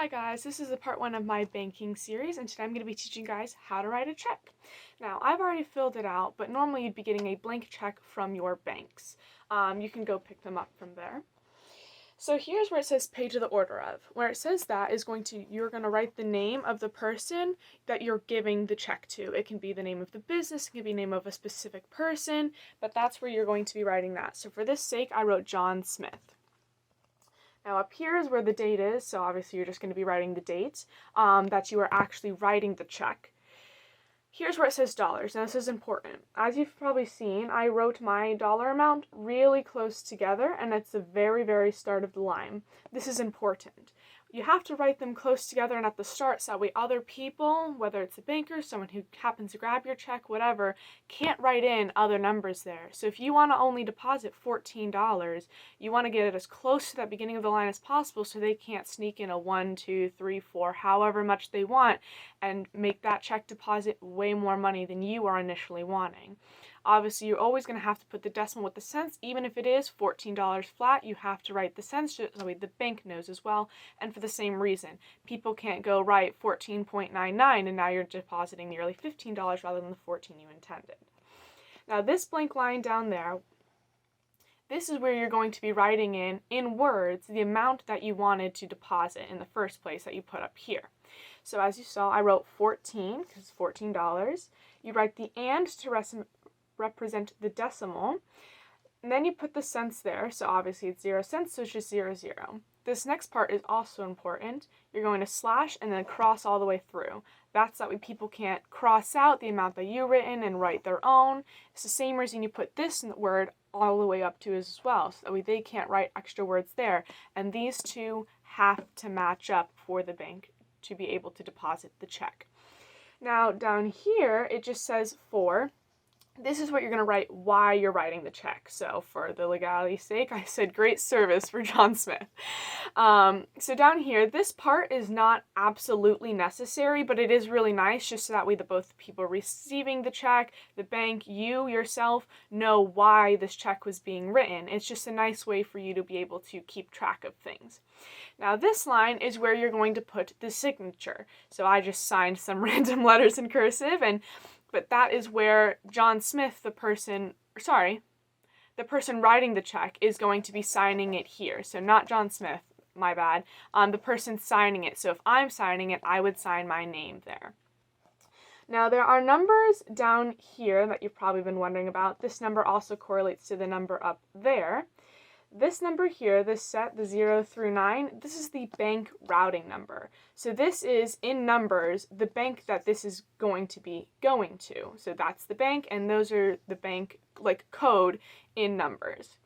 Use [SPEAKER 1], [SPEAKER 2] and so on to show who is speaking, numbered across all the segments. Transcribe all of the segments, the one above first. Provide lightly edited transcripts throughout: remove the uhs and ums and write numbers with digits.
[SPEAKER 1] Hi guys, this is a part 1 of my banking series, and today I'm going to be teaching you guys how to write a check. Now, I've already filled it out, but normally you'd be getting a blank check from your banks. You can go pick them up from there. So here's where it says pay to the order of. Where it says that is you're going to write the name of the person that you're giving the check to. It can be the name of the business, it can be the name of a specific person, but that's where you're going to be writing that. So for this sake, I wrote John Smith. Now up here is where the date is, so obviously you're just going to be writing the date that you are actually writing the check. Here's where it says dollars. Now this is important. As you've probably seen, I wrote my dollar amount really close together, and it's the very, very start of the line. This is important. You have to write them close together and at the start, so that way other people, whether it's a banker, someone who happens to grab your check, whatever, can't write in other numbers there. So if you want to only deposit $14, you want to get it as close to that beginning of the line as possible so they can't sneak in a 1, 2, 3, 4, however much they want, and make that check deposit way more money than you are initially wanting. Obviously, you're always going to have to put the decimal with the cents. Even if it is $14 flat, you have to write the cents so the bank knows as well. And for the same reason, people can't go write 14.99 and now you're depositing nearly $15 rather than the 14 you intended. Now this blank line down there, this is where you're going to be writing in words, the amount that you wanted to deposit in the first place that you put up here. So as you saw, I wrote 14 because it's $14. You write the and to represent the decimal, and then you put the cents there, so obviously it's 0 cents, so it's just 0, 0. This next part is also important. You're going to slash and then cross all the way through. That's that way people can't cross out the amount that you've written and write their own. It's the same reason you put this word all the way up to as well, so that way they can't write extra words there. And these two have to match up for the bank to be able to deposit the check. Now down here, it just says for. This is what you're going to write why you're writing the check. So for the legality's sake, I said great service for John Smith. So down here, this part is not absolutely necessary, but it is really nice just so that way both people receiving the check, the bank, you yourself know why this check was being written. It's just a nice way for you to be able to keep track of things. Now this line is where you're going to put the signature. So I just signed some random letters in cursive, but that is where John Smith, the person writing the check, is going to be signing it here. So not John Smith, my bad. The person signing it. So if I'm signing it, I would sign my name there. Now there are numbers down here that you've probably been wondering about. This number also correlates to the number up there. This number here, this set, the 0 through 9, this is the bank routing number. So this is, in numbers, the bank that this is going to be going to. So that's the bank, and those are the bank, code in numbers.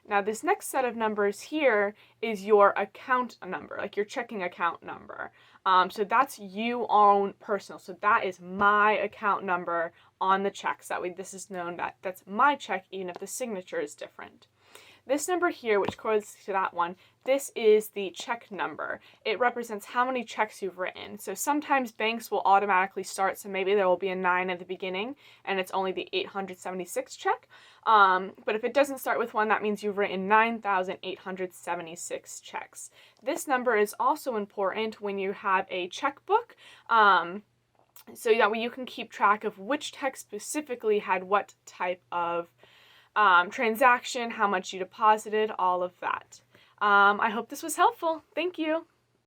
[SPEAKER 1] Now this next set of numbers here is your account number, your checking account number. So that's you own personal. So that is my account number on the check. So that way this is known that that's my check, even if the signature is different. This number here, which correlates to that one, this is the check number. It represents how many checks you've written. So sometimes banks will automatically start, so maybe there will be a 9 at the beginning, and it's only the 876 check. But if it doesn't start with 1, that means you've written 9,876 checks. This number is also important when you have a checkbook, so that way you can keep track of which check specifically had what type of transaction, how much you deposited, all of that. I hope this was helpful. Thank you.